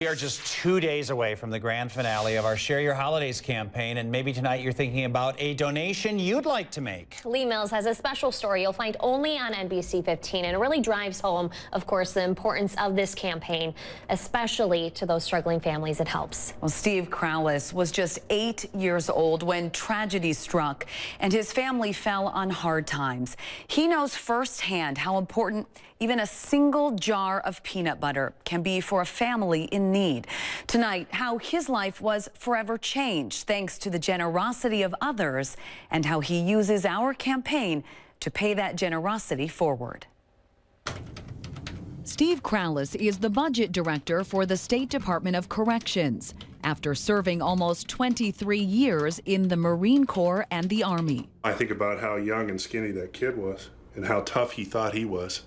We are just 2 days away from the grand finale of our Share Your Holidays campaign, and maybe tonight you're thinking about a donation you'd like to make. Lee Mills has a special story you'll find only on NBC 15, and it really drives home, of course, the importance of this campaign, especially to those struggling families it helps. Well, Steve Crowless was just 8 years old when tragedy struck and his family fell on hard times. He knows firsthand how important even a single jar of peanut butter can be for a family in need. Tonight, how his life was forever changed thanks to the generosity of others and how he uses our campaign to pay that generosity forward. Steve Crowless is the budget director for the State Department of Corrections after serving almost 23 years in the Marine Corps and the Army. I think about how young and skinny that kid was and how tough he thought he was.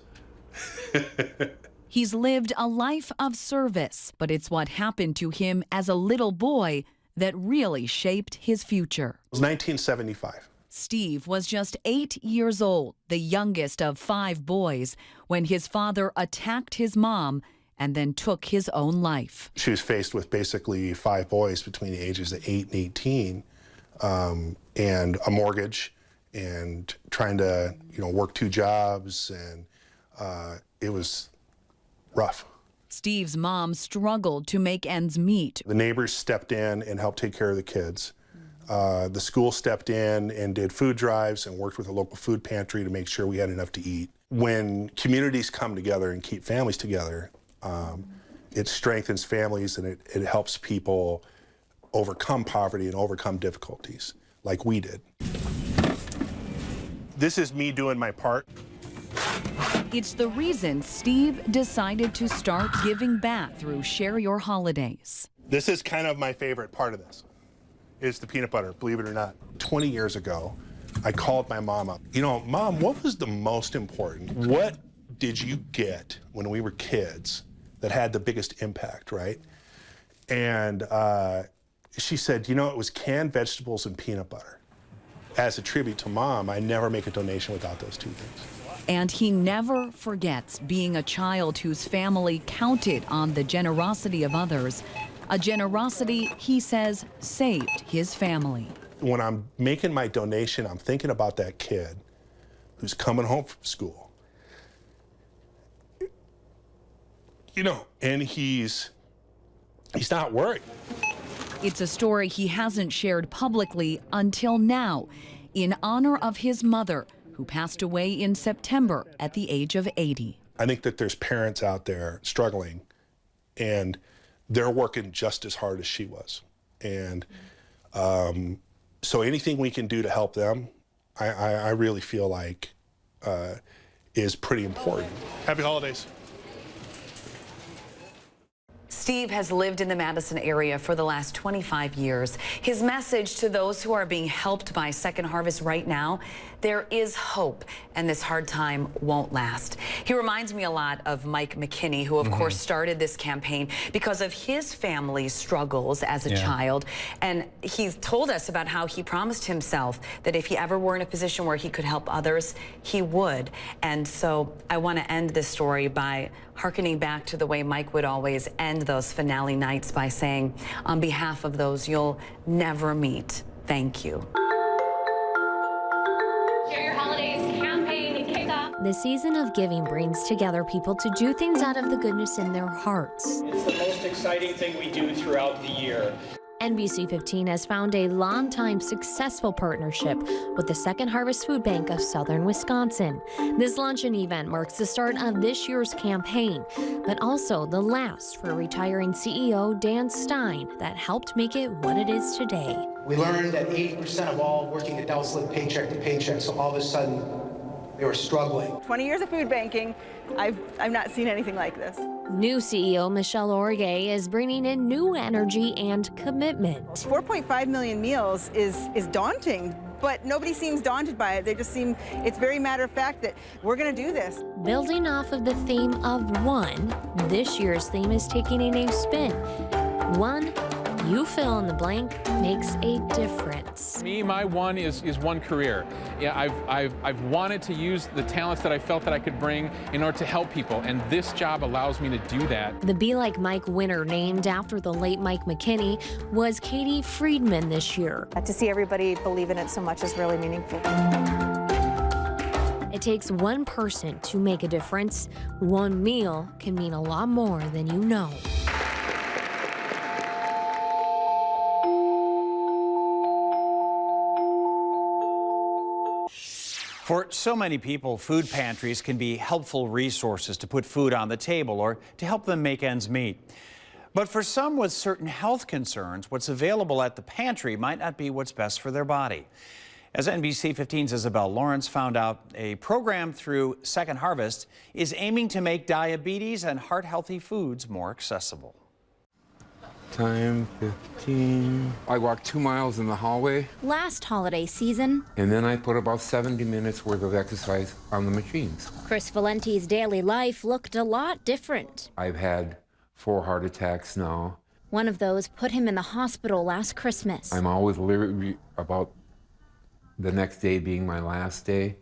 He's lived a life of service, but it's what happened to him as a little boy that really shaped his future. It was 1975. Steve was just 8 years old, the youngest of 5 boys, when his father attacked his mom and then took his own life. She was faced with basically 5 boys between the ages of 8 and 18, and a mortgage, and trying to, work 2 jobs, and it was rough. Steve's mom struggled to make ends meet. The neighbors stepped in and helped take care of the kids. The school stepped in and did food drives and worked with a local food pantry to make sure we had enough to eat. When communities come together and keep families together, it strengthens families, and it helps people overcome poverty and overcome difficulties like we did. This is me doing my part. It's the reason Steve decided to start giving back through Share Your Holidays. This is kind of my favorite part of this, is the peanut butter, believe it or not. 20 years ago, I called my mom up. Mom, what was the most important? What did you get when we were kids that had the biggest impact, right? And she said, it was canned vegetables and peanut butter. As a tribute to Mom, I never make a donation without those 2 things. And he never forgets being a child whose family counted on the generosity of others, a generosity he says saved his family. When I'm making my donation, I'm thinking about that kid who's coming home from school. And he's not worried. It's a story he hasn't shared publicly until now, in honor of his mother, who passed away in September at the age of 80. I think that there's parents out there struggling, and they're working just as hard as she was. And so anything we can do to help them, I really feel like is pretty important. Happy holidays. Steve has lived in the Madison area for the last 25 years. His message to those who are being helped by Second Harvest right now, there is hope, and this hard time won't last. He reminds me a lot of Mike McKinney, who of course started this campaign because of his family's struggles as a child. And he's told us about how he promised himself that if he ever were in a position where he could help others, he would. And so I want to end this story by hearkening back to the way Mike would always end those finale nights by saying, on behalf of those you'll never meet, thank you. Share Your Holidays campaign kickoff. The season of giving brings together people to do things out of the goodness in their hearts. It's the most exciting thing we do throughout the year. NBC 15 has found a long-time successful partnership with the Second Harvest Food Bank of Southern Wisconsin. This luncheon event marks the start of this year's campaign, but also the last for retiring CEO Dan Stein that helped make it what it is today. We learned that 80% of all working adults live paycheck to paycheck, so all of a sudden they were struggling. 20 years of food banking, I've not seen anything like this. New CEO Michelle Orge is bringing in new energy and commitment. 4.5 million meals is daunting, but nobody seems daunted by it. They just seem, it's very matter of fact that we're going to do this. Building off of the theme of one, this year's theme is taking a new spin. One You fill in the blank makes a difference. Me, my one is one career. Yeah, I've wanted to use the talents that I felt that I could bring in order to help people, and this job allows me to do that. The Be Like Mike winner, named after the late Mike McKinney, was Katie Friedman this year. To see everybody believe in it so much is really meaningful. It takes one person to make a difference. One meal can mean a lot more than you know. For so many people, food pantries can be helpful resources to put food on the table or to help them make ends meet. But for some with certain health concerns, what's available at the pantry might not be what's best for their body. As NBC 15's Isabel Lawrence found out, a program through Second Harvest is aiming to make diabetes and heart-healthy foods more accessible. Time 15. I walk 2 miles in the hallway. Last holiday season, And then I put about 70 minutes worth of exercise on the machines. Chris Valenti's daily life looked a lot different. I've had 4 heart attacks now. One of those put him in the hospital last Christmas. I'm always leery about the next day being my last day.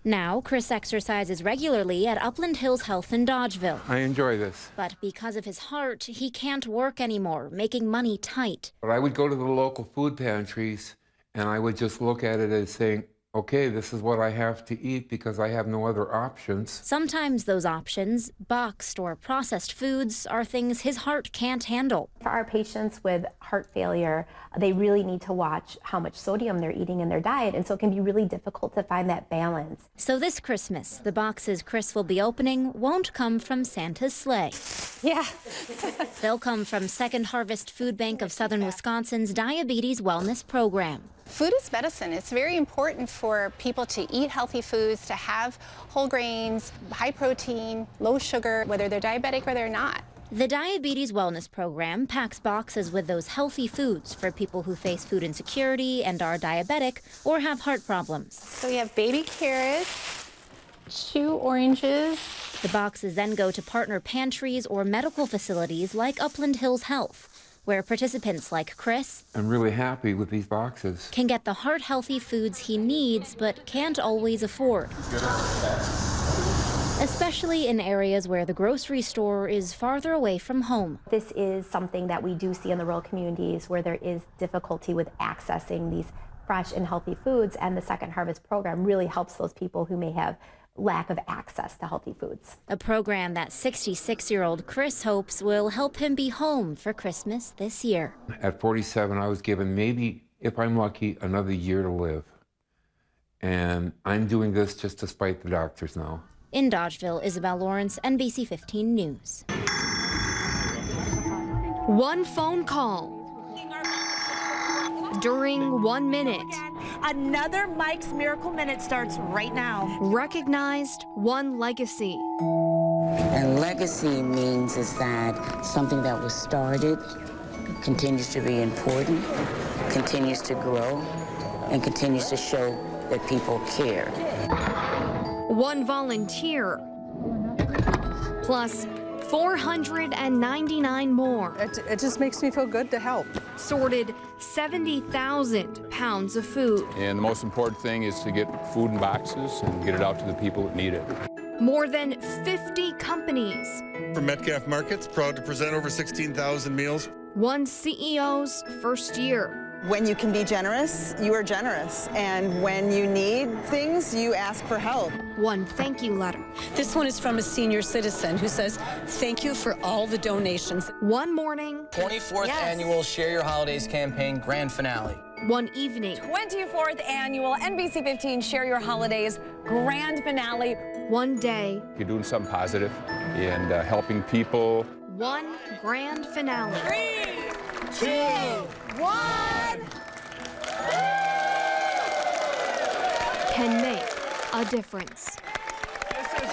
Now, Chris exercises regularly at Upland Hills Health in Dodgeville. I enjoy this. But because of his heart, he can't work anymore, making money tight. But I would go to the local food pantries and I would just look at it as saying, okay, this is what I have to eat because I have no other options. Sometimes those options, boxed or processed foods, are things his heart can't handle. For our patients with heart failure, they really need to watch how much sodium they're eating in their diet, and so it can be really difficult to find that balance. So this Christmas, the boxes Chris will be opening won't come from Santa's sleigh. Yeah. They'll come from Second Harvest Food Bank of Southern Wisconsin's Diabetes Wellness Program. Food is medicine. It's very important for people to eat healthy foods, to have whole grains, high protein, low sugar, whether they're diabetic or they're not. The Diabetes Wellness Program packs boxes with those healthy foods for people who face food insecurity and are diabetic or have heart problems. So you have baby carrots, 2 oranges. The boxes then go to partner pantries or medical facilities like Upland Hills Health, where participants like Chris I'm really happy with these boxes. can get the heart-healthy foods he needs but can't always afford. Especially in areas where the grocery store is farther away from home. This is something that we do see in the rural communities where there is difficulty with accessing these fresh and healthy foods, and the Second Harvest program really helps those people who may have lack of access to healthy foods. A program that 66-year-old Chris hopes will help him be home for Christmas this year. At 47, I was given maybe, if I'm lucky, another year to live. And I'm doing this just to spite the doctors now. In Dodgeville, Isabel Lawrence, NBC 15 News. One phone call during 1 minute. Another Mike's Miracle Minute starts right now. Recognized one legacy. And legacy means is that something that was started continues to be important, continues to grow, and continues to show that people care. One volunteer, plus 499 more. It just makes me feel good to help. Sorted 70,000 pounds of food. And the most important thing is to get food in boxes and get it out to the people that need it. More than 50 companies. From Metcalf Markets, proud to present over 16,000 meals. One CEO's first year. When you can be generous, you are generous. And when you need things, you ask for help. One thank you letter. This one is from a senior citizen who says, thank you for all the donations. One morning. 24th annual Share Your Holidays campaign grand finale. One evening. 24th annual NBC 15 Share Your Holidays grand finale. One day. You're doing something positive and helping people. One grand finale. 3, 2, 1. Can make a difference. This is